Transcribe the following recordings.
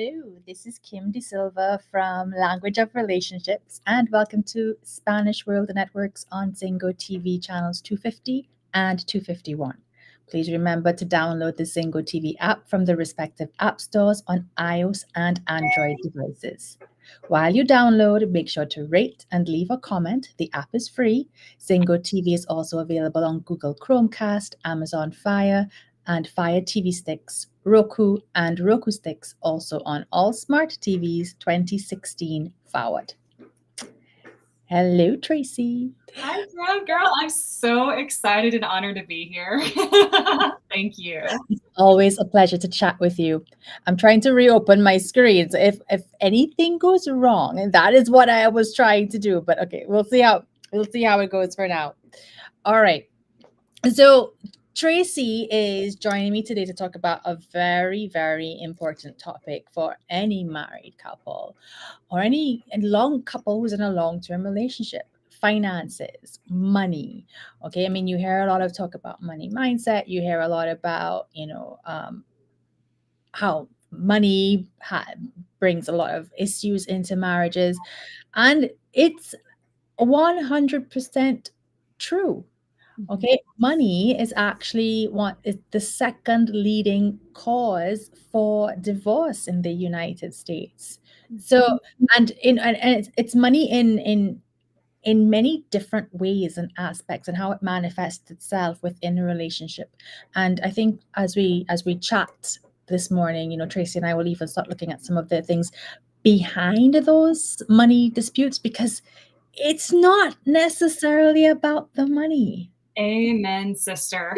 Hello, this is Kim De Silva from Language of Relationships, and welcome to Spanish World Networks on Zingo TV channels 250 and 251. Please remember to download the Zingo TV app from the respective app stores on iOS and Android devices. While you download, make sure to rate and leave a comment. The app is free. Zingo TV is also available on Google Chromecast, Amazon Fire, and Fire TV sticks, Roku, and Roku sticks, also on all smart TVs 2016 forward. Hello, Tracy. Hi, girl. I'm so excited and honored to be here. Thank you. It's always a pleasure to chat with you. I'm trying to reopen my screen. So if anything goes wrong, and that is what I was trying to do, but okay, we'll see how it goes for now. All right. So Tracy is joining me today to talk about a very, very important topic for any married couple or any long couple who's in a long-term relationship: finances, money. Okay, I mean, you hear a lot of talk about money mindset. You hear a lot about, how money brings a lot of issues into marriages, and it's 100% true. Okay, money is actually the second leading cause for divorce in the United States. So, and it's money in many different ways and aspects, and how it manifests itself within a relationship. And I think as we chat this morning, Tracy and I will even start looking at some of the things behind those money disputes, because it's not necessarily about the money. Amen, sister.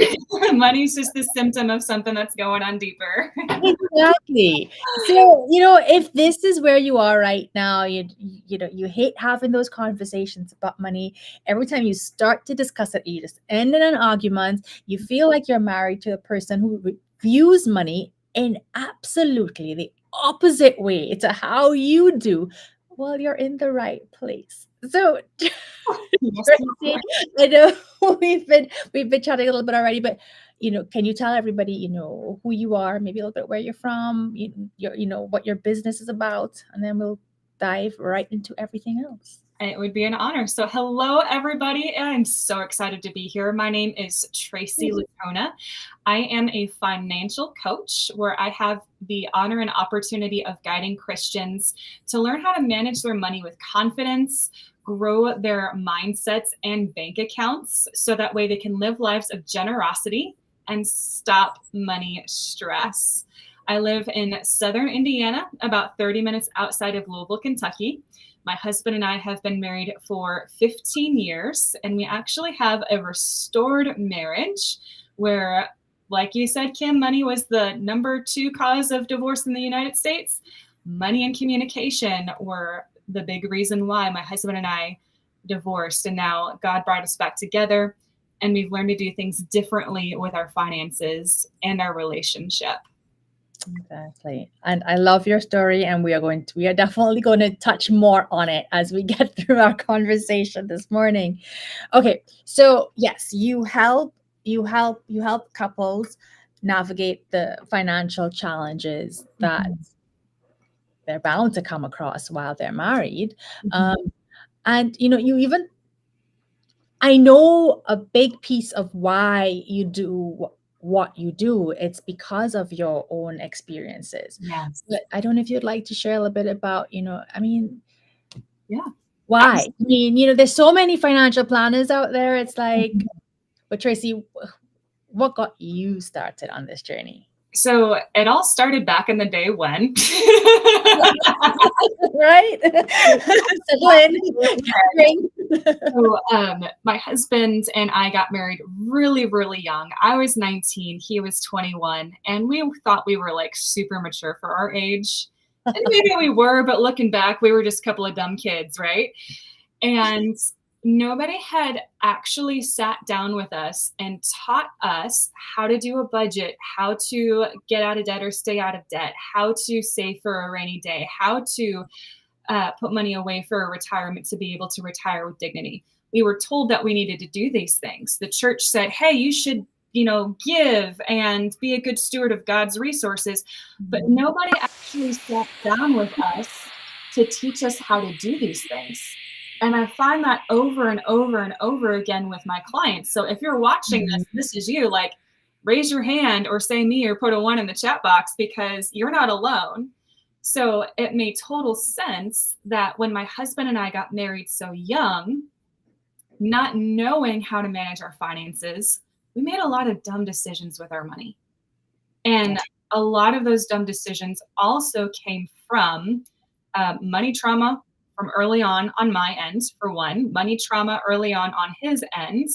Money's just the symptom of something that's going on deeper. Exactly. So, if this is where you are right now, you hate having those conversations about money. Every time you start to discuss it, you just end in an argument. You feel like you're married to a person who views money in absolutely the opposite way to how you do. Well, you're in the right place. So, Tracy, I know we've been chatting a little bit already, but can you tell everybody, who you are, maybe a little bit where you're from, what your business is about, and then we'll dive right into everything else. It would be an honor. So hello, everybody. I'm so excited to be here. My name is Tracy Latona. I am a financial coach where I have the honor and opportunity of guiding Christians to learn how to manage their money with confidence, grow their mindsets and bank accounts, so that way they can live lives of generosity and stop money stress. I live in southern Indiana, about 30 minutes outside of Louisville, Kentucky. My husband and I have been married for 15 years, and we actually have a restored marriage where, like you said, Kim, money was the number 2 cause of divorce in the United States. Money and communication were the big reason why my husband and I divorced, and now God brought us back together, and we've learned to do things differently with our finances and our relationship. Exactly. And I love your story, and we are definitely going to touch more on it as we get through our conversation this morning. Okay. So yes, you help couples navigate the financial challenges that they're bound to come across while they're married. And I know a big piece of why you do what you do, it's because of your own experiences. Yes. But I don't know if you'd like to share a little bit about, Yeah. Why? I mean, there's so many financial planners out there. It's like, but Tracy, what got you started on this journey? So it all started back in the day when. Right? So my husband and I got married really, really young. I was 19, he was 21, and we thought we were like super mature for our age. And maybe we were, but looking back, we were just a couple of dumb kids, right? And nobody had actually sat down with us and taught us how to do a budget, how to get out of debt or stay out of debt, how to save for a rainy day, how to put money away for a retirement to be able to retire with dignity. We were told that we needed to do these things. The church said, hey, you should give and be a good steward of God's resources. But nobody actually sat down with us to teach us how to do these things. And I find that over and over and over again with my clients. So if you're watching this is you, like, raise your hand or say me or put a 1 in the chat box, because you're not alone. So it made total sense that when my husband and I got married so young, not knowing how to manage our finances, we made a lot of dumb decisions with our money. And a lot of those dumb decisions also came from money trauma from early on my end, for one, money trauma early on his end.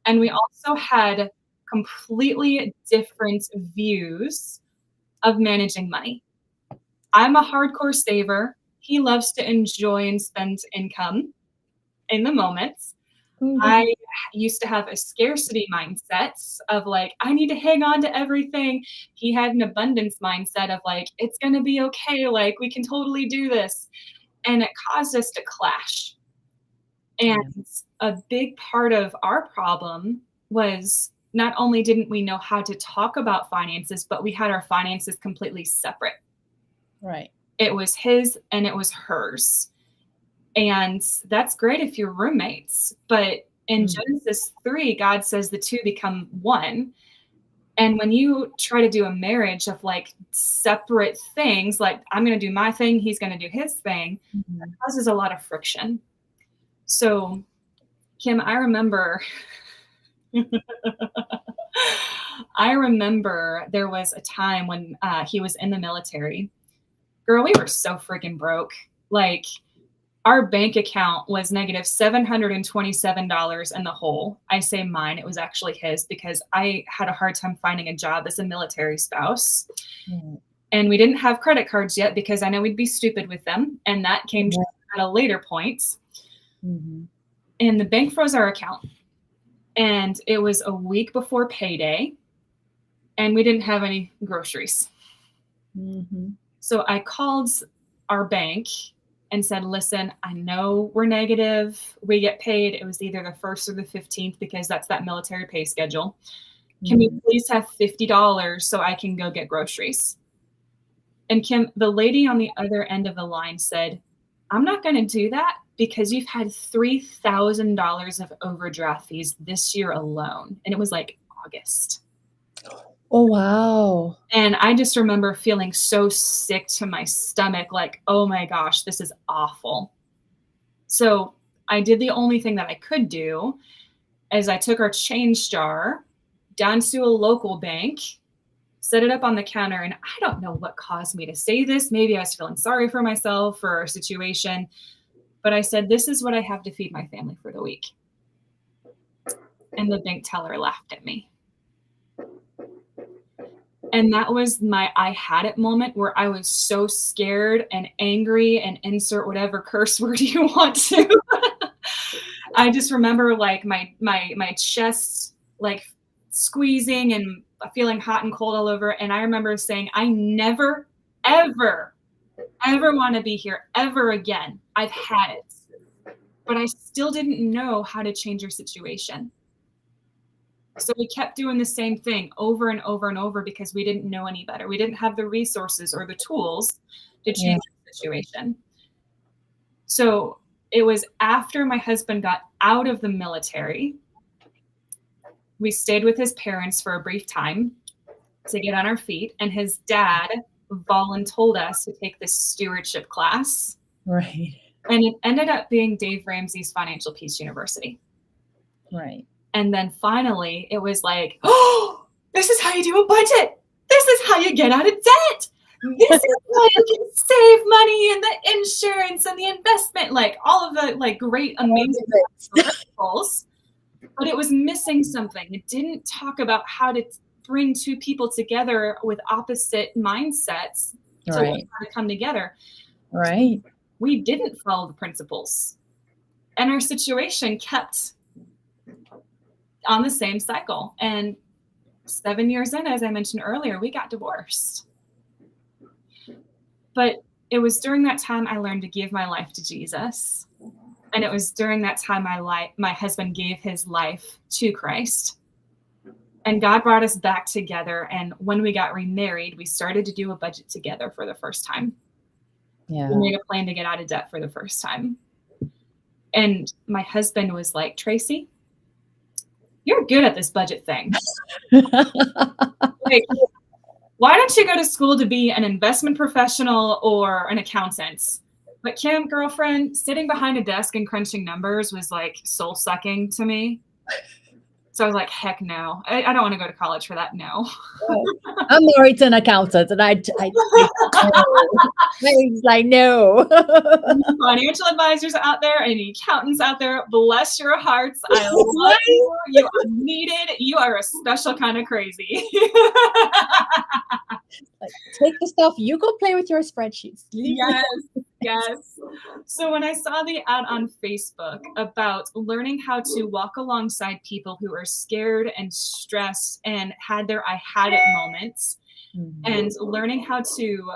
And we also had completely different views of managing money. I'm a hardcore saver. He loves to enjoy and spend income in the moment. I used to have a scarcity mindset of like, I need to hang on to everything. He had an abundance mindset of like, it's going to be okay. Like, we can totally do this. And it caused us to clash. And a big part of our problem was not only didn't we know how to talk about finances, but we had our finances completely separate. Right. It was his and it was hers. And that's great if you're roommates. But in Genesis 3, God says the two become one. And when you try to do a marriage of like separate things, like I'm going to do my thing, he's going to do his thing, it causes a lot of friction. So, Kim, I remember there was a time when he was in the military. Girl, we were so freaking broke. Like, our bank account was negative $727 in the hole. I say mine, it was actually his, because I had a hard time finding a job as a military spouse. And we didn't have credit cards yet because I know we'd be stupid with them. And that came at a later point. And the bank froze our account. And it was a week before payday. And we didn't have any groceries. So I called our bank and said, listen, I know we're negative. We get paid. It was either the 1st or the 15th because that's that military pay schedule. Can we please have $50 so I can go get groceries? And Kim, the lady on the other end of the line said, I'm not going to do that because you've had $3,000 of overdraft fees this year alone. And it was like August. Oh, wow. And I just remember feeling so sick to my stomach, like, oh my gosh, this is awful. So I did the only thing that I could do, is I took our change jar down to a local bank, set it up on the counter, and I don't know what caused me to say this. Maybe I was feeling sorry for myself or our situation, but I said, this is what I have to feed my family for the week. And the bank teller laughed at me. And that was my I had it moment, where I was so scared and angry, and insert whatever curse word you want to. I just remember like my chest like squeezing and feeling hot and cold all over. And I remember saying, I never, ever want to be here ever again. I've had it. But I still didn't know how to change your situation. So we kept doing the same thing over and over and over because we didn't know any better. We didn't have the resources or the tools to change the situation. So it was after my husband got out of the military, we stayed with his parents for a brief time to get on our feet. And his dad volunteered us to take this stewardship class. Right. And it ended up being Dave Ramsey's Financial Peace University. Right. And then finally, it was like, oh, this is how you do a budget. This is how you get out of debt. This is how you can save money and the insurance and the investment, like all of the like great, amazing principles. But it was missing something. It didn't talk about how to bring two people together with opposite mindsets to learn how to come together. Right. We didn't follow the principles. And our situation kept on the same cycle. And 7 years in, as I mentioned earlier, we got divorced. But it was during that time I learned to give my life to Jesus. And it was during that time my husband gave his life to Christ. And God brought us back together. And when we got remarried, we started to do a budget together for the first time. Yeah. We made a plan to get out of debt for the first time. And my husband was like, Tracy, you're good at this budget thing. Like, why don't you go to school to be an investment professional or an accountant? But Kim, girlfriend, sitting behind a desk and crunching numbers was like soul sucking to me. So I was like, heck no. I don't want to go to college for that. No. I'm married to an accountant, and I like, no. Financial advisors out there and accountants out there, bless your hearts. I love you. You are needed. You are a special kind of crazy. Like, take the stuff. You go play with your spreadsheets. Yes. So when I saw the ad on Facebook about learning how to walk alongside people who are scared and stressed and had their I had it moments, and learning how to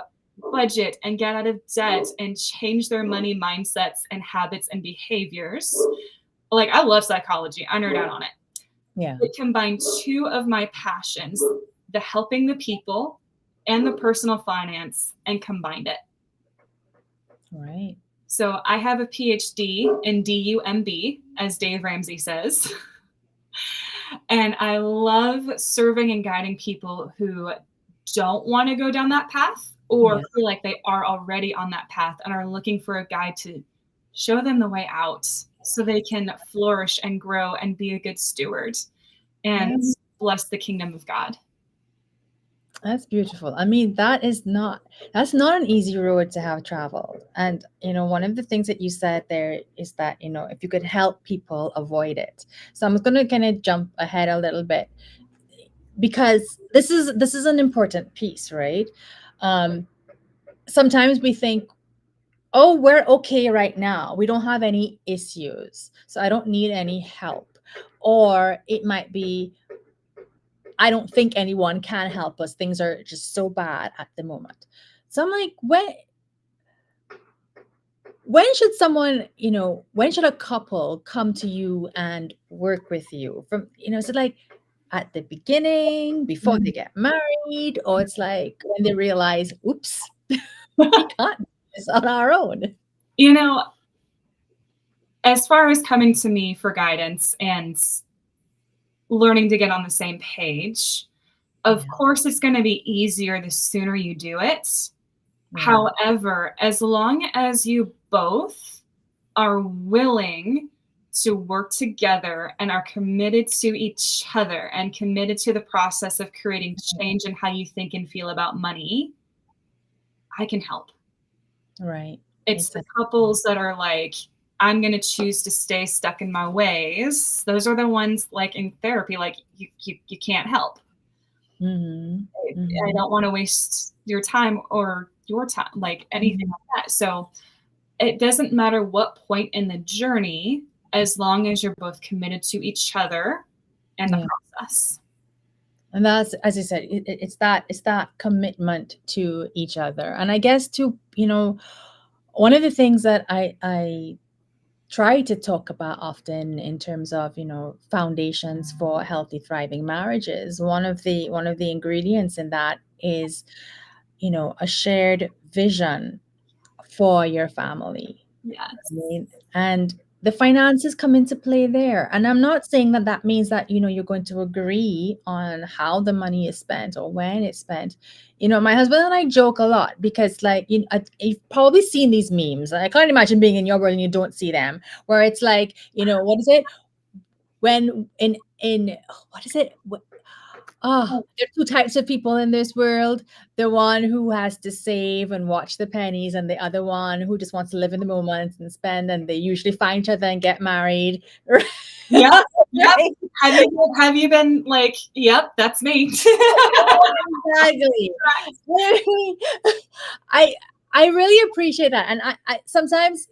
budget and get out of debt and change their money mindsets and habits and behaviors. Like, I love psychology. I nerd out on it. Yeah. It combined two of my passions, the helping the people and the personal finance, and combined it. Right. So I have a PhD in DUMB, as Dave Ramsey says. And I love serving and guiding people who don't want to go down that path, or feel like they are already on that path and are looking for a guide to show them the way out so they can flourish and grow and be a good steward and bless the kingdom of God. That's beautiful. I mean, that's not an easy road to have traveled. And, one of the things that you said there is that, if you could help people avoid it. So I'm going to kind of jump ahead a little bit, because this is an important piece, right? Sometimes we think, oh, we're okay right now. We don't have any issues, so I don't need any help. Or it might be, I don't think anyone can help us. Things are just so bad at the moment. So I'm like, when should someone, when should a couple come to you and work with you? From, is it like at the beginning, before they get married, or it's like when they realize, oops, we can't do this on our own? As far as coming to me for guidance and learning to get on the same page, of course, it's going to be easier the sooner you do it. However, as long as you both are willing to work together and are committed to each other and committed to the process of creating change in how you think and feel about money, I can help. Right. It's the couples that are like, I'm going to choose to stay stuck in my ways. Those are the ones, like in therapy, like you can't help. I don't want to waste your time or your time, like anything like that. So it doesn't matter what point in the journey, as long as you're both committed to each other and the process. And that's, as I said, it's that commitment to each other. And I guess one of the things that I try to talk about often in terms of, foundations for healthy, thriving marriages, one of the ingredients in that is, a shared vision for your family. Yes. And the finances come into play there. And I'm not saying that means that, you're going to agree on how the money is spent or when it's spent. My husband and I joke a lot because, like, you've probably seen these memes. I can't imagine being in your world and you don't see them, where it's like, what is it? When what is it? Oh, there are two types of people in this world. The one who has to save and watch the pennies, and the other one who just wants to live in the moment and spend, and they usually find each other and get married. Yep. Have you been like, yep, that's me. Exactly. I really appreciate that. And I sometimes,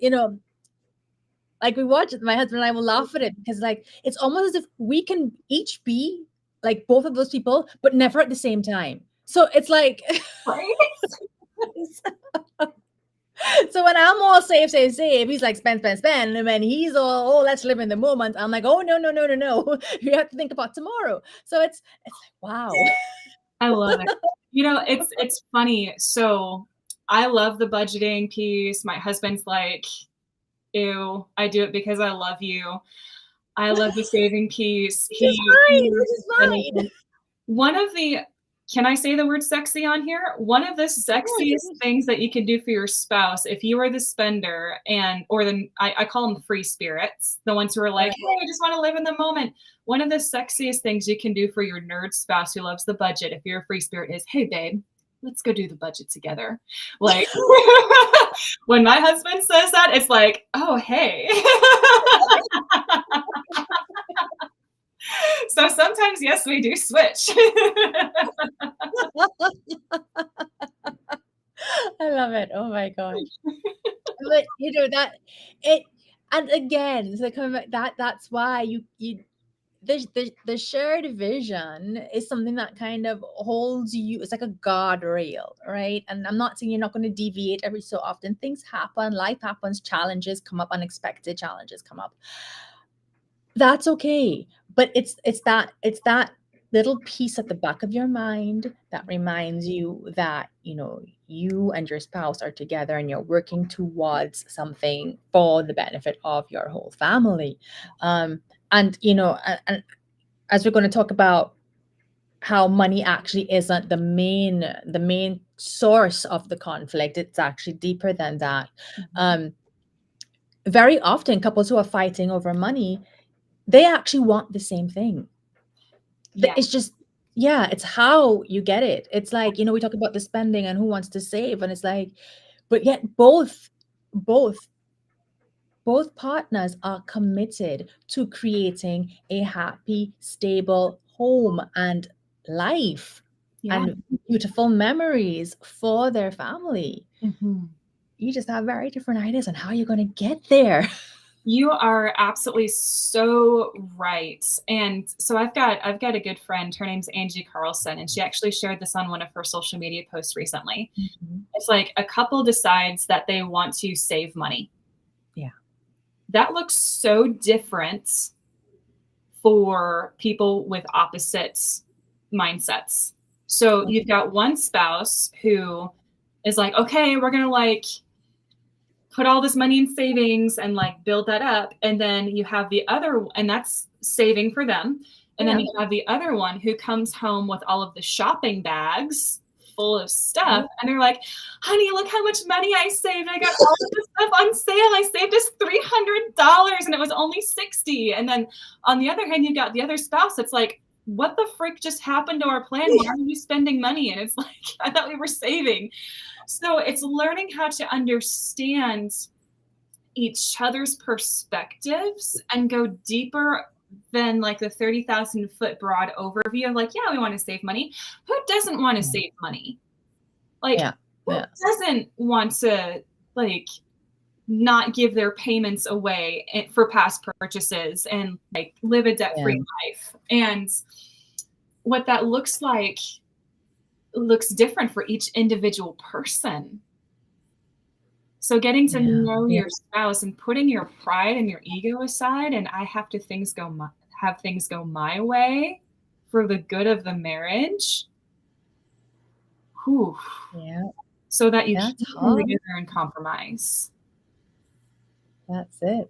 like, we watch it, my husband and I will laugh at it, because, like, it's almost as if we can each be like both of those people, but never at the same time. So it's like, right? So when I'm all save, he's like spend. And when he's all, oh, let's live in the moment, I'm like, oh, no. You have to think about tomorrow. So it's like, wow. I love it. You know, it's funny. So I love the budgeting piece. My husband's like, ew, I do it because I love you. I love the saving piece. This is fine. One of the, can I say the word sexy on here? One of the sexiest things that you can do for your spouse, if you are the spender I call them free spirits, the ones who are like, hey, I just want to live in the moment. One of the sexiest things you can do for your nerd spouse who loves the budget, if you're a free spirit, is, hey, babe, let's go do the budget together. Like, when my husband says that, it's like, oh, hey. So sometimes, yes, we do switch. I love it. Oh my gosh. But you know that it, and again, so coming back, that's why you the shared vision is something that kind of holds you. It's like a guardrail, right? And I'm not saying you're not going to deviate every so often. Things happen, life happens, challenges come up, unexpected challenges come up. That's okay. But it's that little piece at the back of your mind that reminds you that, you know, you and your spouse are together and you're working towards something for the benefit of your whole family. And you know, and as we're going to talk about how money actually isn't the main source of the conflict, it's actually deeper than that. Very often couples who are fighting over money, they actually want the same thing. Yeah. It's just, yeah, it's how you get it. It's like, you know, we talk about the spending and who wants to save, and it's like, but yet both partners are committed to creating a happy, stable home and life and beautiful memories for their family. You just have very different ideas on how you're going to get there. You are absolutely so right. And so I've got a good friend. Her name's Angie Carlson, and she actually shared this on one of her social media posts recently. It's like a couple decides that they want to save money. Yeah. That looks so different for people with opposite mindsets. So you've got one spouse who is like, okay, we're going to like put all this money in savings and like build that up. And then you have the other, and that's saving for them. And then you have the other one who comes home with all of the shopping bags full of stuff. And they're like, honey, look how much money I saved. I got all of this stuff on sale. I saved us $300 and it was only $60. And then on the other hand, you've got the other spouse that's like, what the frick just happened to our plan? Why are you spending money? And it's like, I thought we were saving. So it's learning how to understand each other's perspectives and go deeper than like the 30,000 foot broad overview of like, yeah, we want to save money. Who doesn't want to save money? Like, who doesn't want to like not give their payments away for past purchases and like live a debt-free life? And what that looks like looks different for each individual person. So getting to know your spouse and putting your pride and your ego aside, and I have to have things go my way for the good of the marriage. Whew. Yeah. So that you can come together and compromise. That's it.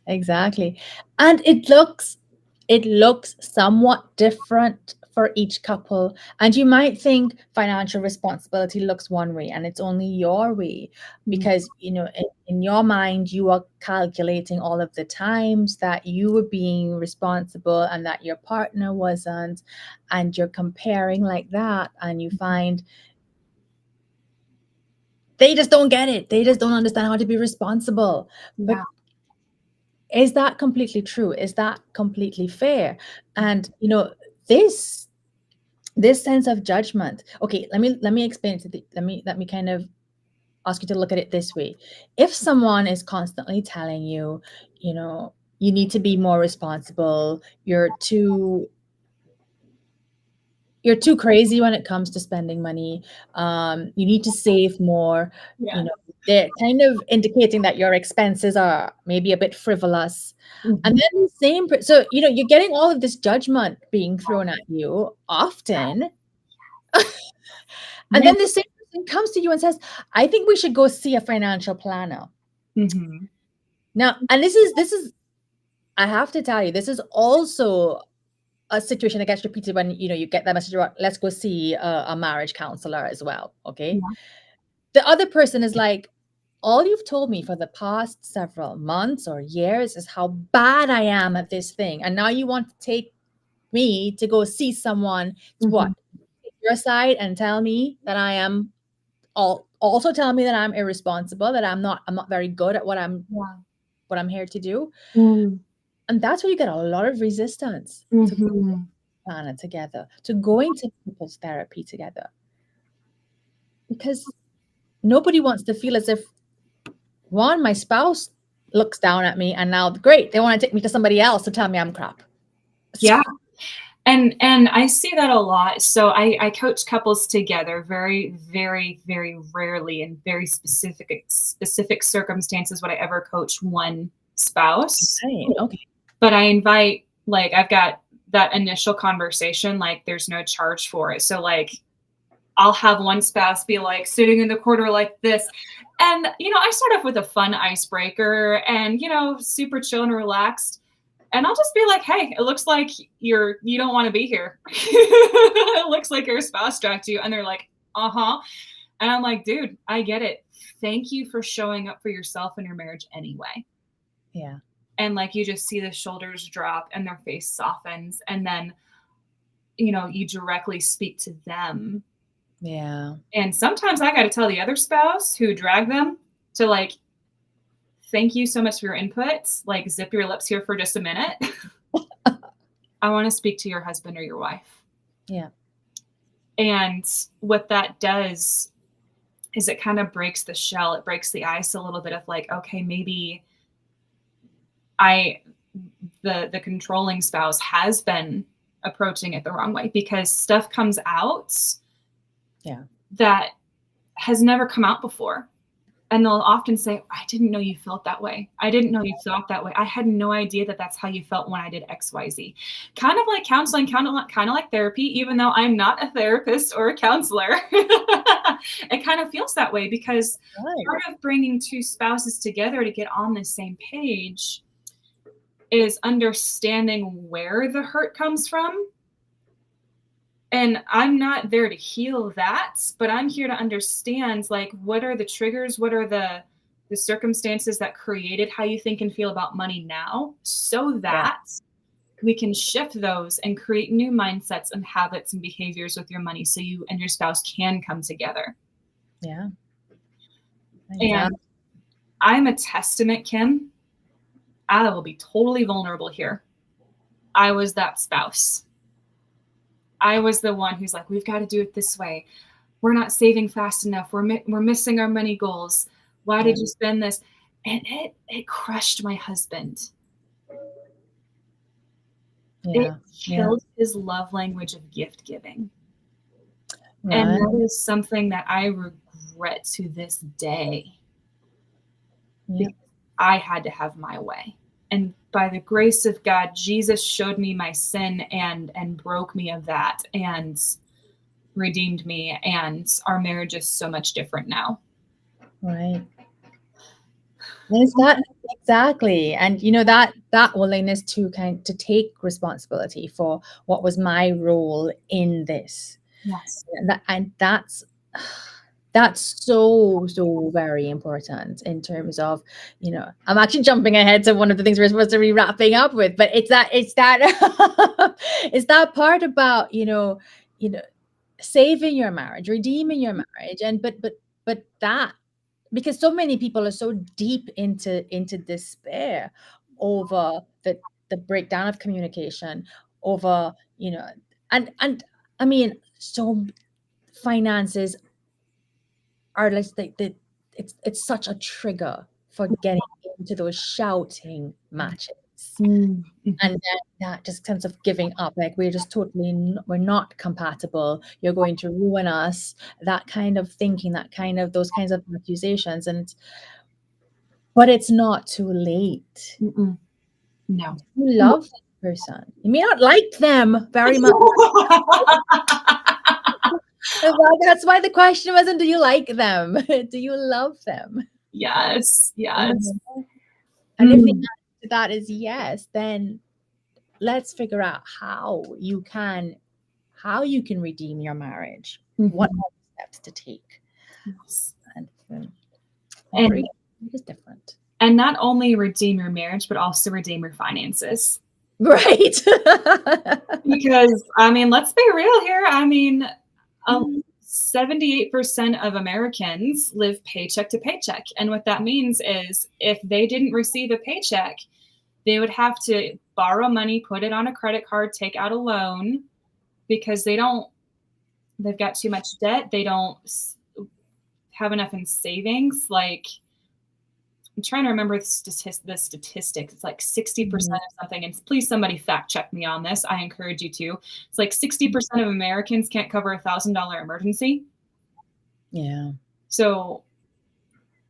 Exactly. And it looks somewhat different for each couple. And you might think financial responsibility looks one way and it's only your way because, you know, in your mind, you are calculating all of the times that you were being responsible and that your partner wasn't, and you're comparing like that, and you find they just don't get it. They just don't understand how to be responsible. But is that completely true? Is that completely fair? And, you know, this sense of judgment. Okay, let me explain it to let me kind of ask you to look at it this way. If someone is constantly telling you, you know, you need to be more responsible, you're too crazy when it comes to spending money, you need to save more, you know, they're kind of indicating that your expenses are maybe a bit frivolous. And then the same, so, you're getting all of this judgment being thrown at you often. And then the same person comes to you and says, I think we should go see a financial planner. Now, and this is, I have to tell you, this is also a situation that gets repeated when, you get that message about, let's go see a marriage counselor as well. Okay. Yeah. The other person is like, all you've told me for the past several months or years is how bad I am at this thing. And now you want to take me to go see someone to what? Take your side and tell me that I am also tell me that I'm irresponsible, that I'm not very good at what I'm here to do. And that's where you get a lot of resistance to planning together, to going to people's therapy together. Because nobody wants to feel as if, one, my spouse looks down at me, and now, great, they want to take me to somebody else to tell me I'm crap. Yeah. And I see that a lot. So I coach couples together very, very, very rarely in very specific circumstances would I ever coach one spouse. Okay. But I invite, like, I've got that initial conversation, like there's no charge for it. So like I'll have one spouse be like sitting in the corner like this. And, I start off with a fun icebreaker and, super chill and relaxed. And I'll just be like, hey, it looks like you don't want to be here. It looks like your spouse dragged you. And they're like, uh-huh. And I'm like, dude, I get it. Thank you for showing up for yourself and your marriage anyway. Yeah. And like, you just see the shoulders drop and their face softens. And then, you directly speak to them. Yeah. And sometimes I got to tell the other spouse who dragged them to like, thank you so much for your input. Like, zip your lips here for just a minute. I want to speak to your husband or your wife. Yeah. And what that does is it kind of breaks the shell. It breaks the ice a little bit of like, okay, maybe the controlling spouse has been approaching it the wrong way, because stuff comes out that has never come out before. And they'll often say, I didn't know you felt that way. I didn't know you thought that way. I had no idea that that's how you felt when I did X, Y, Z. Kind of like counseling, kind of like therapy, even though I'm not a therapist or a counselor. It kind of feels that way because part of bringing two spouses together to get on the same page is understanding where the hurt comes from. And I'm not there to heal that, but I'm here to understand, like, what are the triggers? What are the circumstances that created how you think and feel about money now, so that we can shift those and create new mindsets and habits and behaviors with your money so you and your spouse can come together. Yeah. And I'm a testament, Kim. I will be totally vulnerable here. I was that spouse. I was the one who's like, we've got to do it this way. We're not saving fast enough. We're missing our money goals. Why did you spend this? And it crushed my husband. It killed his love language of gift giving. And that is something that I regret to this day. Because I had to have my way. And by the grace of God, Jesus showed me my sin and broke me of that and redeemed me. And our marriage is so much different now. Right. Is that exactly? And that willingness to take responsibility for what was my role in this. Yes. And that's so very important in terms of, I'm actually jumping ahead to one of the things we're supposed to be wrapping up with, but it's that it's that part about, saving your marriage, redeeming your marriage. And but that, because so many people are so deep into despair over the breakdown of communication, over, and I mean, so finances are like it's such a trigger for getting into those shouting matches. Mm-hmm. And then that just sense of giving up, like we're just totally, we're not compatible. You're going to ruin us. That kind of thinking, those kinds of accusations. But it's not too late. Mm-mm. No. You love that person. You may not like them very much. That's why the question wasn't, do you like them? Do you love them? Yes. Yes. And if the answer to that is yes, then let's figure out how you can redeem your marriage. What are the steps to take? Yes. And it is different. And not only redeem your marriage, but also redeem your finances. Right. Because, I mean, let's be real here. I mean, 78% of Americans live paycheck to paycheck. And what that means is if they didn't receive a paycheck, they would have to borrow money, put it on a credit card, take out a loan, because they've got too much debt. They don't have enough in savings. Like, I'm trying to remember the statistics. It's like 60% of something. And please, somebody fact check me on this. I encourage you to. It's like 60% of Americans can't cover $1,000 emergency. Yeah. So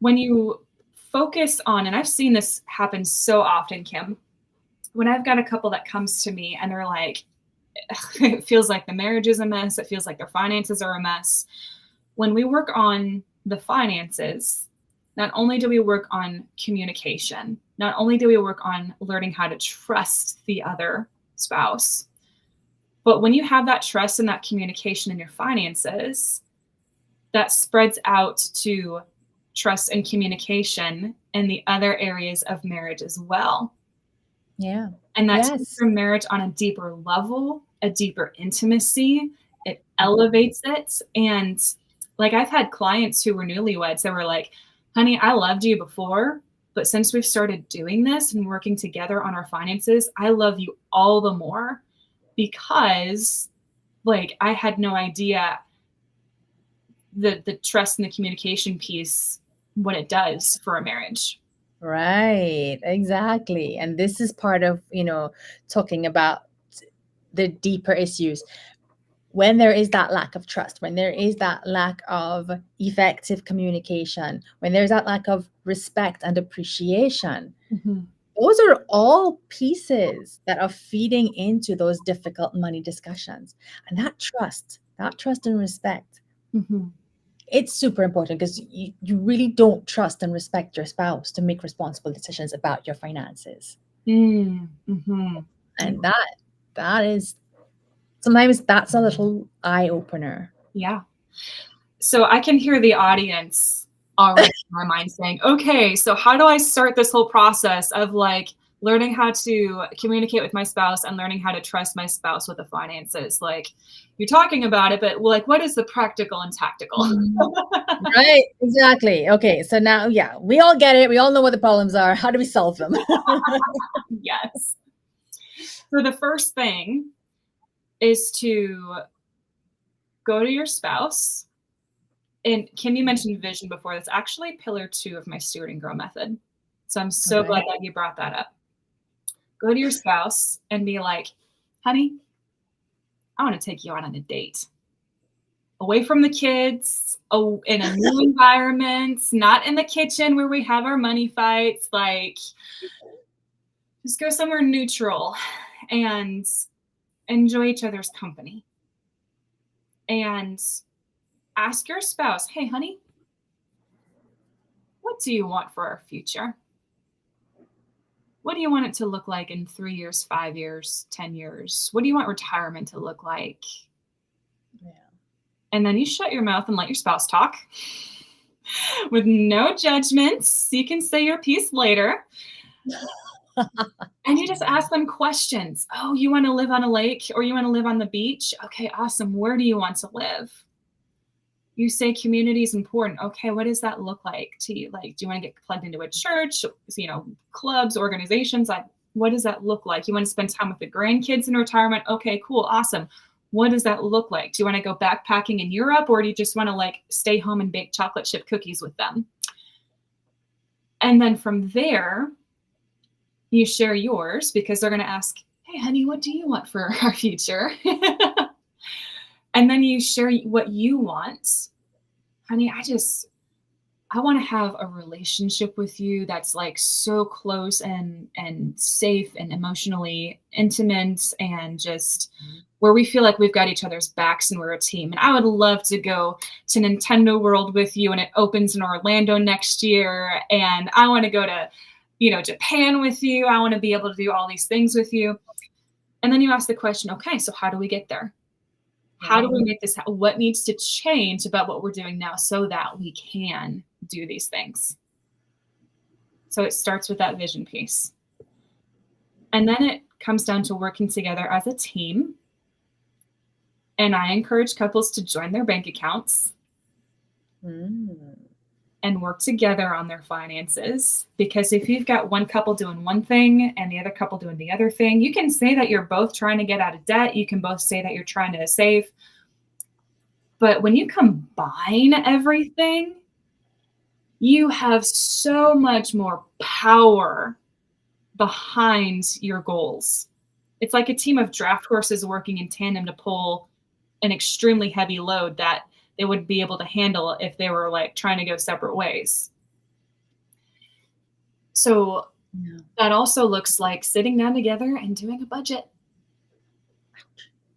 when you focus on, and I've seen this happen so often, Kim, when I've got a couple that comes to me and they're like, it feels like the marriage is a mess. It feels like their finances are a mess. When we work on the finances, not only do we work on communication, not only do we work on learning how to trust the other spouse, but when you have that trust and that communication in your finances, that spreads out to trust and communication in the other areas of marriage as well. Yeah. And that takes your marriage on a deeper level, a deeper intimacy. It elevates it. And like, I've had clients who were newlyweds that were like, honey, I loved you before, but since we've started doing this and working together on our finances, I love you all the more, because like, I had no idea the trust and the communication piece, what it does for a marriage. Right, exactly. And this is part of, talking about the deeper issues. When there is that lack of trust, when there is that lack of effective communication, when there's that lack of respect and appreciation, those are all pieces that are feeding into those difficult money discussions. And that trust and respect, it's super important, because you really don't trust and respect your spouse to make responsible decisions about your finances. And that is, sometimes that's a little eye opener. Yeah. So I can hear the audience already in my mind saying, okay, so how do I start this whole process of like learning how to communicate with my spouse and learning how to trust my spouse with the finances? Like, you're talking about it, but like, what is the practical and tactical? Right, exactly. Okay, so now, yeah, we all get it. We all know what the problems are. How do we solve them? Yes. So the first thing is to go to your spouse. And Kim, you mentioned vision before. That's actually pillar 2 of my Steward and Grow method. So I'm so glad that you brought that up. Go to your spouse and be like, honey, I want to take you out on a date. Away from the kids, in a new environment, not in the kitchen where we have our money fights. Like, just go somewhere neutral and enjoy each other's company. And ask your spouse, hey, honey, what do you want for our future? What do you want it to look like in 3 years, 5 years, 10 years? What do you want retirement to look like? Yeah. And then you shut your mouth and let your spouse talk with no judgments. You can say your piece later. And you just ask them questions. Oh, you want to live on a lake or you want to live on the beach? Okay, awesome. Where do you want to live? You say community is important. Okay, what does that look like to you? Like, do you want to get plugged into a church, clubs, organizations? Like, what does that look like? You want to spend time with the grandkids in retirement? Okay, cool, awesome. What does that look like? Do you want to go backpacking in Europe, or do you just want to like stay home and bake chocolate chip cookies with them? And then from there, You share yours because they're going to ask, hey, honey, what do you want for our future? And then you share what you want. Honey, I want to have a relationship with you that's like so close and safe and emotionally intimate and just where we feel like we've got each other's backs and we're a team. And I would love to go to Nintendo World with you and it opens in Orlando next year. And I want to go to, Japan with you. I want to be able to do all these things with you. And then you ask the question, okay, so how do we get there? How do we make this happen? What needs to change about what we're doing now so that we can do these things? So it starts with that vision piece. And then it comes down to working together as a team. And I encourage couples to join their bank accounts and work together on their finances. Because if you've got one couple doing one thing and the other couple doing the other thing, you can say that you're both trying to get out of debt. You can both say that you're trying to save. But when you combine everything, you have so much more power behind your goals. It's like a team of draft horses working in tandem to pull an extremely heavy load that they would be able to handle if they were like trying to go separate ways. So that also looks like sitting down together and doing a budget.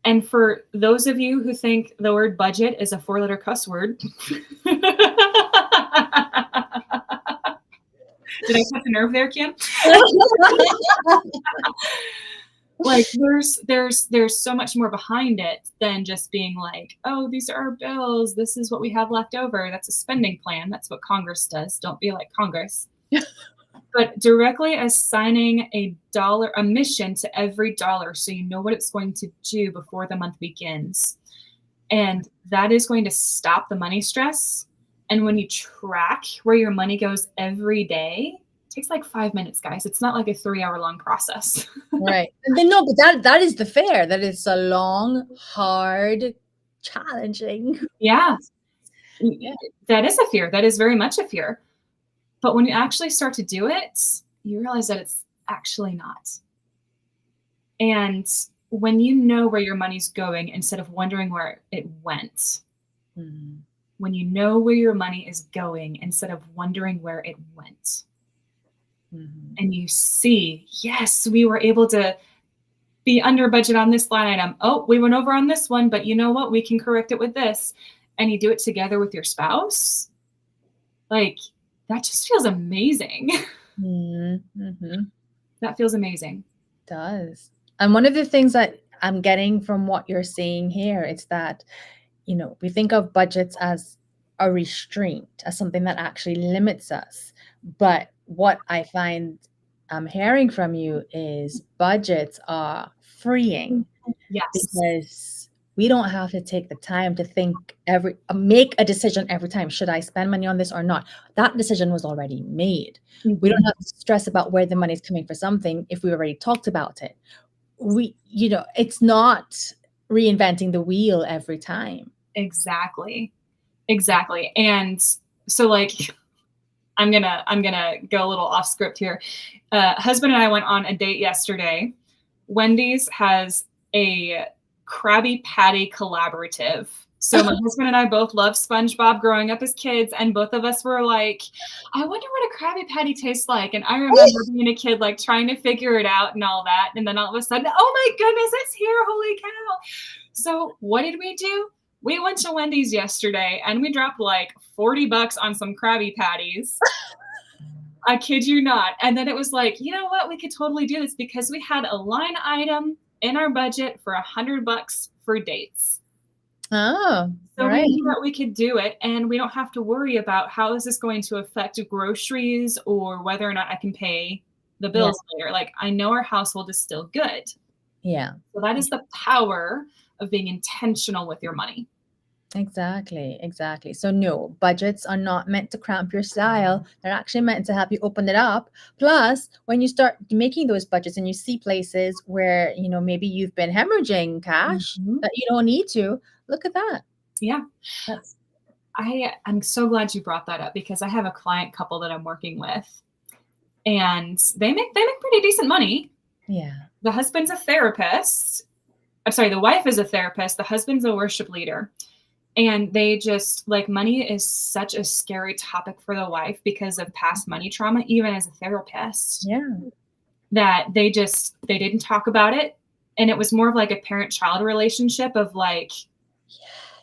And for those of you who think the word budget is a 4-letter cuss word, did I cut the nerve there, Kim? Like there's so much more behind it than just being like, oh, these are our bills. This is what we have left over. That's a spending plan. That's what Congress does. Don't be like Congress. But directly assigning a mission to every dollar so you know what it's going to do before the month begins. And that is going to stop the money stress. And when you track where your money goes every day, it takes like 5 minutes, guys. It's not like a 3-hour-long process. Right. And then, no, but that is the fair. That is a long, hard, challenging. Yeah. That is a fear. That is very much a fear. But when you actually start to do it, you realize that it's actually not. And when you know where your money's going instead of wondering where it went, when you know where your money is going instead of wondering where it went, and you see, yes, we were able to be under budget on this line item. Oh, we went over on this one, but you know what? We can correct it with this. And you do it together with your spouse. Like, that just feels amazing. That feels amazing. It does. And one of the things that I'm getting from what you're saying here is that, we think of budgets as a restraint, as something that actually limits us. But what I find I'm hearing from you is budgets are freeing. Yes. Because we don't have to take the time to make a decision every time. Should I spend money on this or not? That decision was already made. We don't have to stress about where the money is coming for something if we already talked about it. It's not reinventing the wheel every time. Exactly. And so like, I'm gonna go a little off script here. Husband and I went on a date yesterday. Wendy's has a Krabby Patty collaborative. So my husband and I both loved SpongeBob growing up as kids, and both of us were like, I wonder what a Krabby Patty tastes like. And I remember being a kid, like trying to figure it out and all that. And then all of a sudden, oh my goodness, it's here. Holy cow. So what did we do? We went to Wendy's yesterday and we dropped like $40 on some Krabby Patties. I kid you not. And then it was like, you know what? We could totally do this because we had a line item in our budget for $100 for dates. Oh, so we knew that we could do it, and we don't have to worry about how is this going to affect groceries or whether or not I can pay the bills later. Like, I know our household is still good. Yeah. So that is the power of being intentional with your money. Exactly. So no, budgets are not meant to cramp your style. They're actually meant to help you open it up. Plus, when you start making those budgets and you see places where, maybe you've been hemorrhaging cash that you don't need to, look at that. Yeah. I'm so glad you brought that up because I have a client couple that I'm working with. and they make pretty decent money. Yeah. The husband's a therapist. I'm sorry, the wife is a therapist. The husband's a worship leader. And they just, like, money is such a scary topic for the wife because of past money trauma, even as a therapist. Yeah. That they didn't talk about it. And it was more of like a parent-child relationship of like,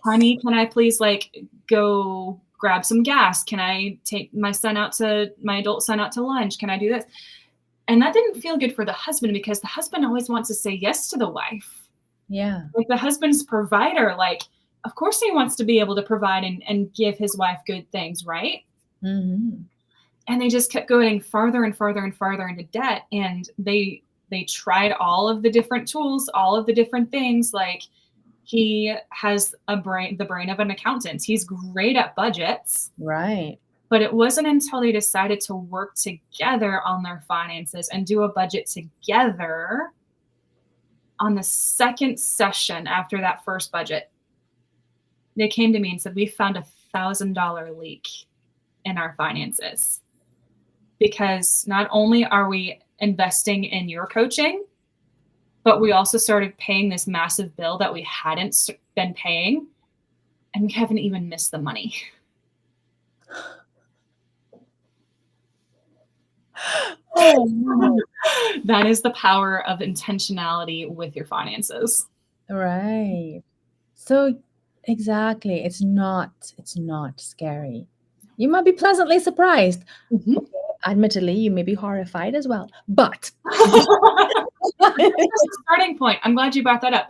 honey, can I please like go grab some gas? Can I take my adult son out to lunch? Can I do this? And that didn't feel good for the husband because the husband always wants to say yes to the wife. Yeah. Like the husband's provider, like, of course he wants to be able to provide and give his wife good things, right? Mm-hmm. And they just kept going farther and farther and farther into debt. And they tried all of the different tools, all of the different things. Like, he has the brain of an accountant. He's great at budgets. Right. But it wasn't until they decided to work together on their finances and do a budget together on the second session after that first budget, they came to me and said, we found $1,000 leak in our finances. Because not only are we investing in your coaching, but we also started paying this massive bill that we hadn't been paying, and we haven't even missed the money. Oh, no. That is the power of intentionality with your finances. Right. So exactly, it's not scary. You might be pleasantly surprised. Mm-hmm. Okay, admittedly, you may be horrified as well, but that's the starting point. I'm glad you brought that up.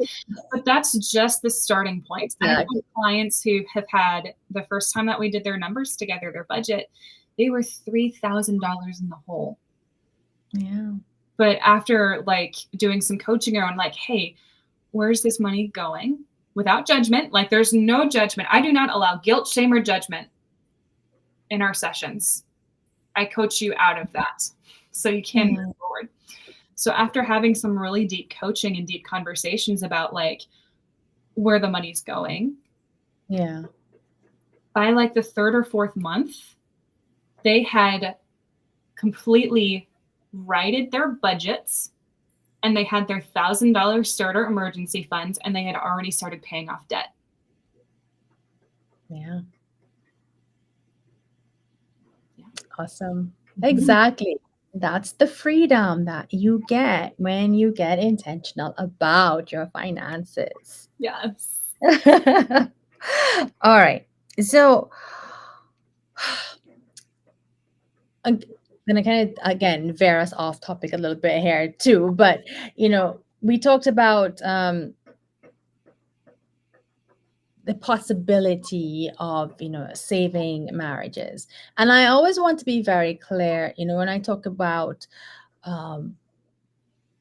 But that's just the starting point. Exactly. I have clients who have had, the first time that we did their numbers together, their budget, they were $3,000 in the hole. Yeah. But after like doing some coaching around, like, hey, where's this money going? Without judgment, like there's no judgment. I do not allow guilt, shame, or judgment in our sessions. I coach you out of that so you can move forward. So after having some really deep coaching and deep conversations about like where the money's going, Yeah. by like the third or fourth month, they had completely righted their budgets, and they had their $1,000 starter emergency funds, and they had already started paying off debt. Yeah. Awesome. Exactly. That's the freedom that you get when you get intentional about your finances. Yes. All right. So I'm gonna kind of again veer us off topic a little bit here too, but we talked about the possibility of saving marriages, and I always want to be very clear. When I talk about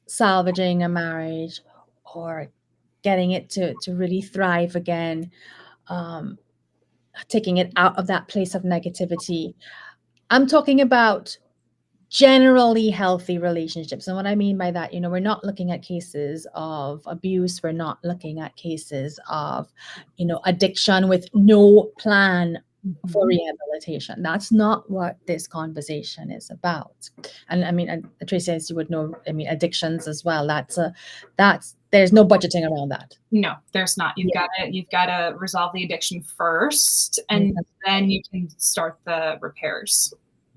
salvaging a marriage or getting it to really thrive again, taking it out of that place of negativity, I'm talking about generally healthy relationships. And what I mean by that, we're not looking at cases of abuse. We're not looking at cases of, addiction with no plan for rehabilitation. That's not what this conversation is about. And I mean, Tracy, as you would know, I mean, addictions as well. There's no budgeting around that. No, there's not. You've got to resolve the addiction first, and then you can start the repairs.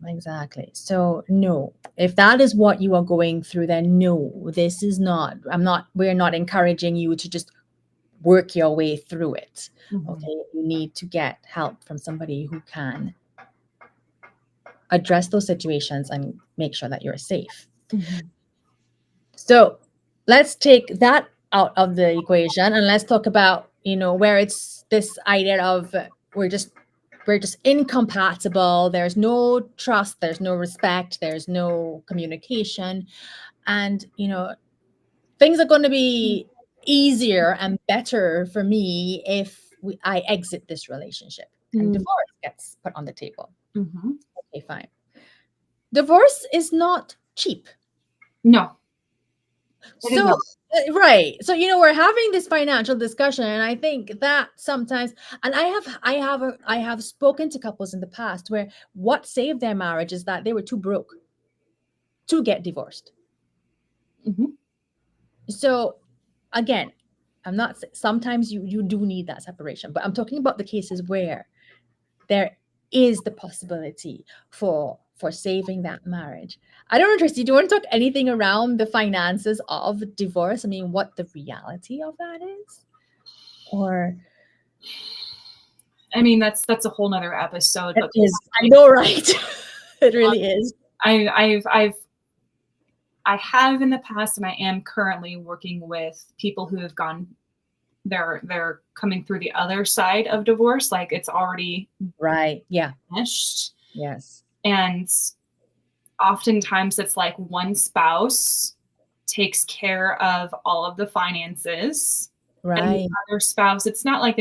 Exactly. So no, if that is what you are going through, then no, this is not, we're not encouraging you to just work your way through it. Okay. You need to get help from somebody who can address those situations and make sure that you're safe. So let's take that out of the equation and let's talk about, where it's this idea of we're just incompatible. There's no trust, there's no respect, there's no communication. And, things are going to be easier and better for me if I exit this relationship and divorce gets put on the table. Okay, fine. Divorce is not cheap. No. So, right. So, we're having this financial discussion, and I think that sometimes, and I have spoken to couples in the past where what saved their marriage is that they were too broke. to get divorced. So again, I'm not, sometimes you do need that separation, but I'm talking about the cases where there is the possibility for saving that marriage. I don't know, Tracy, do you want to talk anything around the finances of divorce? I mean, what the reality of that is? Or I mean, that's a whole nother episode. It is. I know, right? It really is. I have in the past, and I am currently working with people who have gone, they're coming through the other side of divorce, like it's already right. Yeah. finished. Yes. And oftentimes it's like one spouse takes care of all of the finances. Right. And the other spouse, it's not like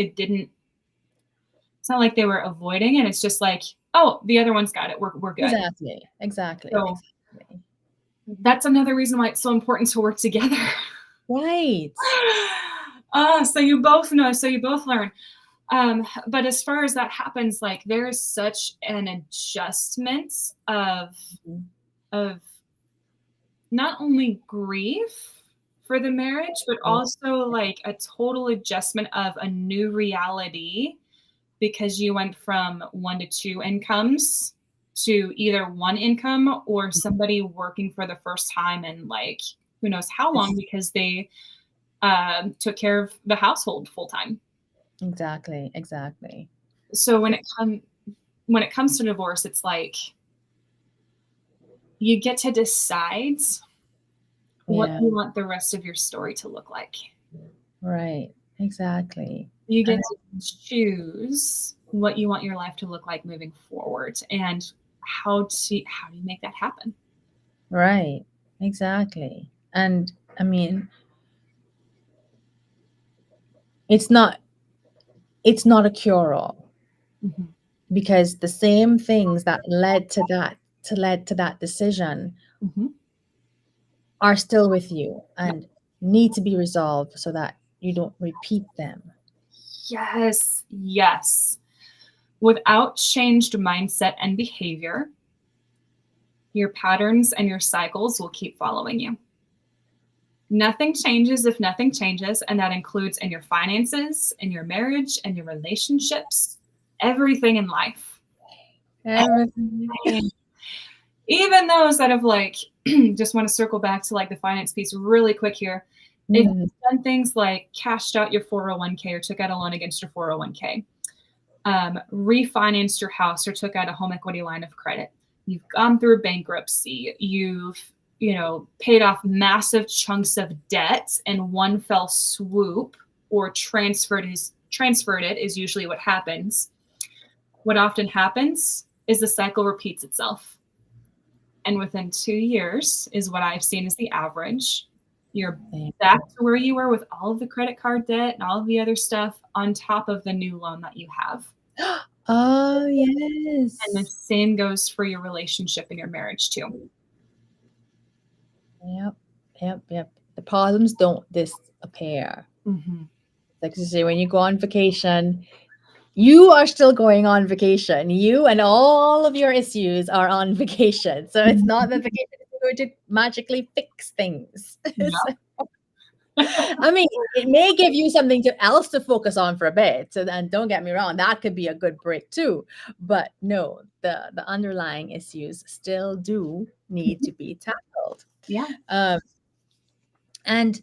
they were avoiding it. It's just like, oh, the other one's got it. We're good. Exactly. So that's another reason why it's so important to work together. Right. So you both know, so you both learn. But as far as that happens, like there is such an adjustment of not only grief for the marriage, but also like a total adjustment of a new reality, because you went from 1 to 2 incomes to either one income or somebody working for the first time in like who knows how long, because they took care of the household full time. Exactly. So when it comes to divorce, it's like you get to decide what you want the rest of your story to look like. Right. Exactly. You get to choose what you want your life to look like moving forward, and how do you make that happen? Right. Exactly. And I mean, it's not a cure-all, because the same things that led to that decision are still with you and need to be resolved so that you don't repeat them. Yes. Without changed mindset and behavior, your patterns and your cycles will keep following you. Nothing changes if nothing changes, and that includes in your finances, in your marriage, and your relationships, everything in life. Everything. Even those that have like, just want to circle back to like the finance piece really quick here. If you've done things like cashed out your 401k or took out a loan against your 401k, refinanced your house or took out a home equity line of credit, you've gone through bankruptcy, you've paid off massive chunks of debt in one fell swoop, or transferred it is usually what happens. What often happens is the cycle repeats itself. And within 2 years is what I've seen as the average. You're back to where you were with all of the credit card debt and all of the other stuff on top of the new loan that you have. Oh, yes. And the same goes for your relationship and your marriage too. Yep. The problems don't disappear. Like you say, when you go on vacation, you are still going on vacation. You and all of your issues are on vacation. So it's not that vacation is going to magically fix things. I mean, it may give you something else to focus on for a bit. So then, don't get me wrong, that could be a good break too. But no, the underlying issues still do need to be tackled. Yeah. And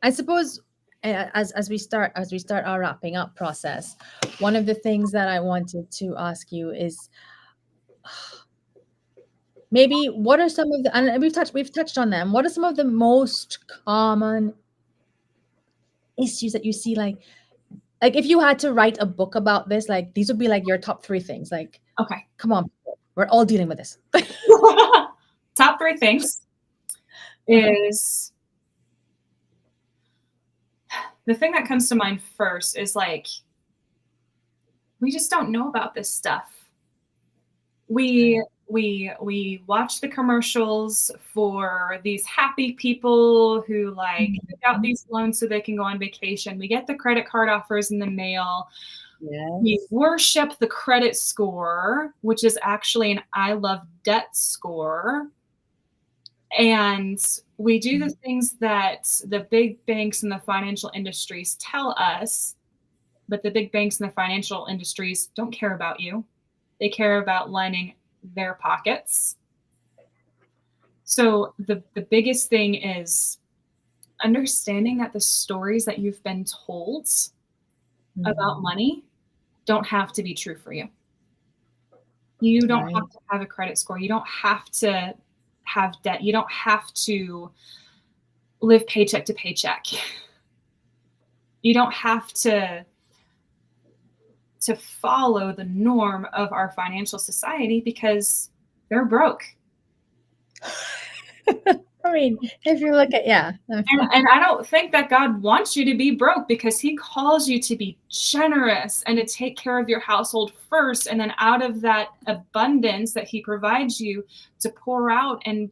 I suppose as we start our wrapping up process, one of the things that I wanted to ask you is, maybe what are some of the, and we've touched on them, what are some of the most common issues that you see, like if you had to write a book about this, like these would be like your top 3 things, like, okay, come on, we're all dealing with this. Top 3 things is, the thing that comes to mind first is like, we just don't know about this stuff. We watch the commercials for these happy people who like pick out these loans so they can go on vacation. We get the credit card offers in the mail. We Yes. worship the credit score, which is actually an I love debt score. And we do the things that the big banks and the financial industries tell us, but the big banks and the financial industries don't care about you. They care about lining their pockets. So the biggest thing is understanding that the stories that you've been told about money don't have to be true for you. You don't Right. have to have a credit score. You don't have to have debt. You don't have to live paycheck to paycheck. You don't have to follow the norm of our financial society because they're broke. I mean, if you look at, And I don't think that God wants you to be broke, because he calls you to be generous and to take care of your household first. And then out of that abundance that he provides you, to pour out and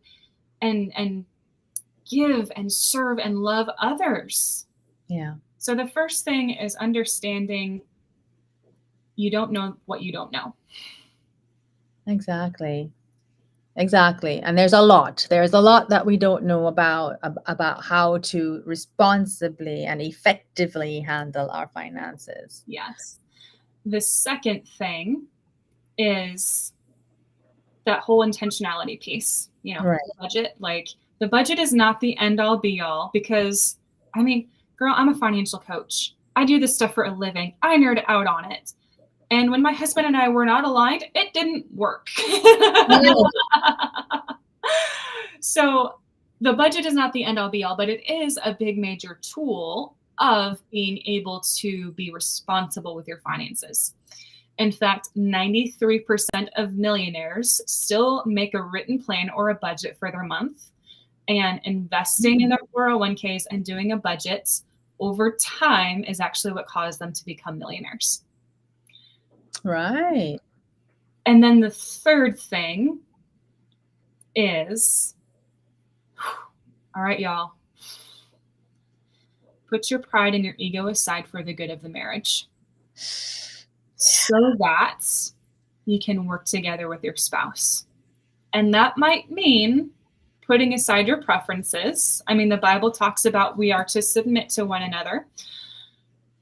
give and serve and love others. yeah, So the first thing is understanding you don't know what you don't know. exactly. Exactly. And there's a lot. There's a lot that we don't know about how to responsibly and effectively handle our finances. Yes. The second thing is that whole intentionality piece, Right. the budget. Like, the budget is not the end all be all, because, I mean, girl, I'm a financial coach. I do this stuff for a living. I nerd out on it. And when my husband and I were not aligned, it didn't work. So the budget is not the end all be all, but it is a big major tool of being able to be responsible with your finances. In fact, 93% of millionaires still make a written plan or a budget for their month, and investing in their 401ks and doing a budget over time is actually what caused them to become millionaires. Right. And then the third thing is, all right, y'all, put your pride and your ego aside for the good of the marriage, so that you can work together with your spouse. And that might mean putting aside your preferences. I mean, the Bible talks about we are to submit to one another.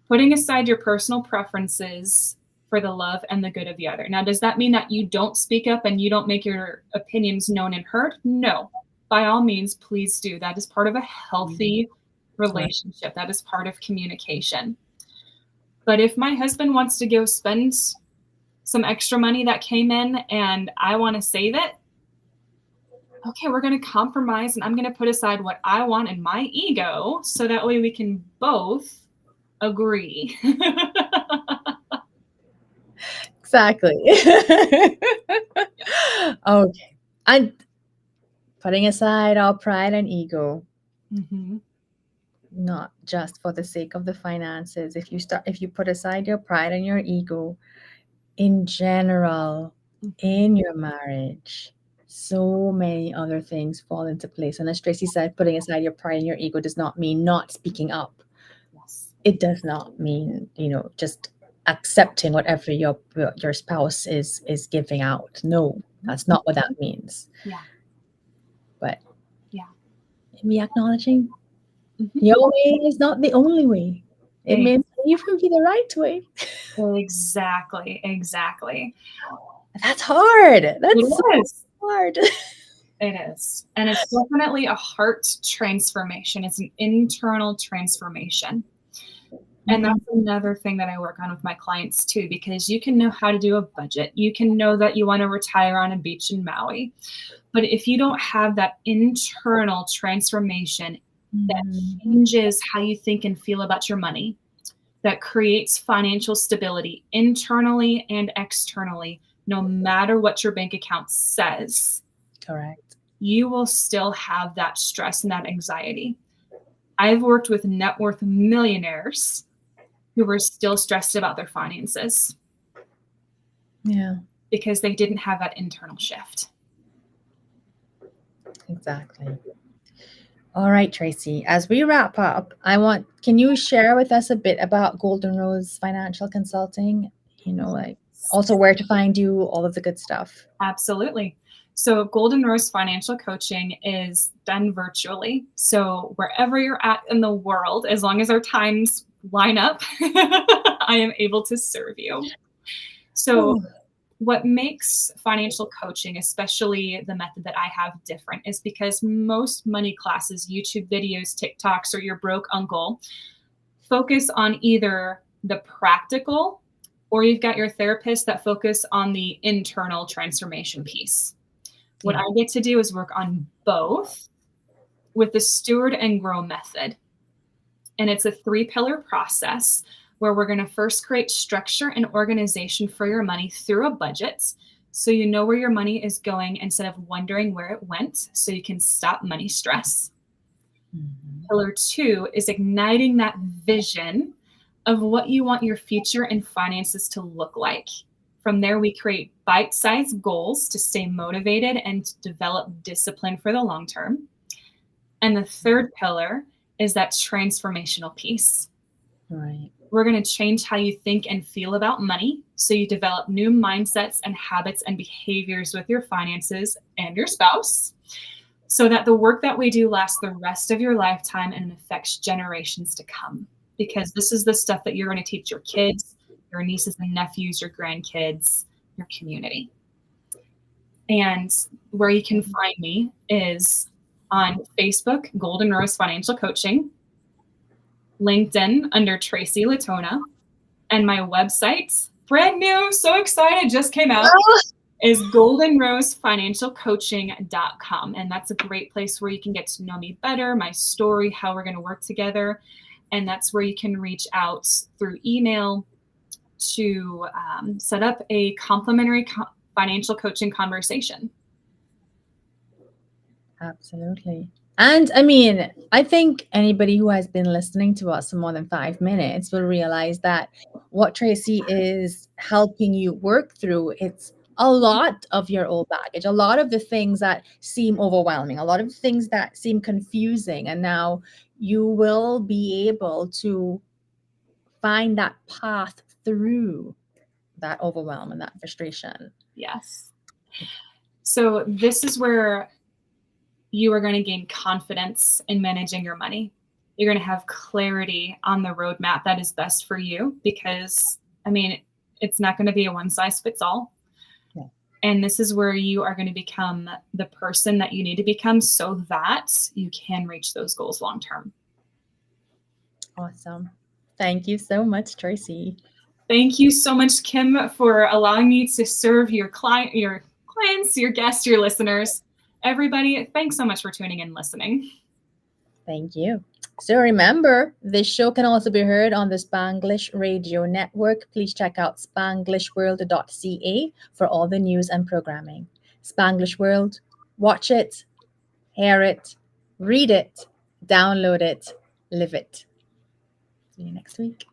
Putting aside your personal preferences for the love and the good of the other. Now, does that mean that you don't speak up and you don't make your opinions known and heard? No. By all means, please do. That is part of a healthy relationship. That is part of communication. But if my husband wants to go spend some extra money that came in and I want to save it, okay, we're going to compromise, and I'm going to put aside what I want and my ego, so that way we can both agree. Exactly. Okay. And putting aside our pride and ego, not just for the sake of the finances. If you put aside your pride and your ego, in general, in your marriage, so many other things fall into place. And as Tracy said, putting aside your pride and your ego does not mean not speaking up. Yes. It does not mean, just accepting whatever your spouse is giving out. No, that's not what that means. Yeah. But yeah, me acknowledging your way is not the only way. It may even be the right way. Exactly. That's hard. That's so hard. It is. And it's definitely a heart transformation. It's an internal transformation. And that's another thing that I work on with my clients too, because you can know how to do a budget. You can know that you want to retire on a beach in Maui. But if you don't have that internal transformation that changes how you think and feel about your money, that creates financial stability internally and externally, no matter what your bank account says, Correct. you will still have that stress and that anxiety. I've worked with net worth millionaires who were still stressed about their finances. Yeah. Because they didn't have that internal shift. Exactly. All right, Tracy, as we wrap up, can you share with us a bit about Golden Rose Financial Consulting? Like also where to find you, all of the good stuff. Absolutely. So Golden Rose Financial Coaching is done virtually. So wherever you're at in the world, as long as our times line up, I am able to serve you. So what makes financial coaching, especially the method that I have, different is because most money classes, YouTube videos, TikToks, or your broke uncle focus on either the practical, or you've got your therapist that focus on the internal transformation piece. What I get to do is work on both with the steward and grow method. And it's a 3-pillar process where we're going to first create structure and organization for your money through a budget. So you know where your money is going instead of wondering where it went, so you can stop money stress. Pillar 2 is igniting that vision of what you want your future and finances to look like. From there, we create bite-sized goals to stay motivated and develop discipline for the long term. And the third pillar is that transformational piece. Right. We're going to change how you think and feel about money, so you develop new mindsets and habits and behaviors with your finances and your spouse, so that the work that we do lasts the rest of your lifetime and affects generations to come. Because this is the stuff that you're going to teach your kids, your nieces and nephews, your grandkids, your community. And where you can find me is on Facebook, Golden Rose Financial Coaching, LinkedIn under Tracy Latona, and my website, brand new, so excited, just came out, is goldenrosefinancialcoaching.com. And that's a great place where you can get to know me better, my story, how we're going to work together. And that's where you can reach out through email to set up a complimentary financial coaching conversation. Absolutely. And I mean, I think anybody who has been listening to us for more than 5 minutes will realize that what Tracy is helping you work through, it's a lot of your old baggage, a lot of the things that seem overwhelming, a lot of things that seem confusing. And now you will be able to find that path through that overwhelm and that frustration. Yes. So this is where you are going to gain confidence in managing your money. You're going to have clarity on the roadmap that is best for you, because, I mean, it's not going to be a one size fits all. Yeah. And this is where you are going to become the person that you need to become so that you can reach those goals long term. Awesome. Thank you so much, Tracy. Thank you so much, Kim, for allowing me to serve your clients, your guests, your listeners. Everybody, thanks so much for tuning in and listening. Thank you. So remember, this show can also be heard on the Spanglish Radio Network. Please check out spanglishworld.ca for all the news and programming. Spanglish World, watch it, hear it, read it, download it, live it. See you next week.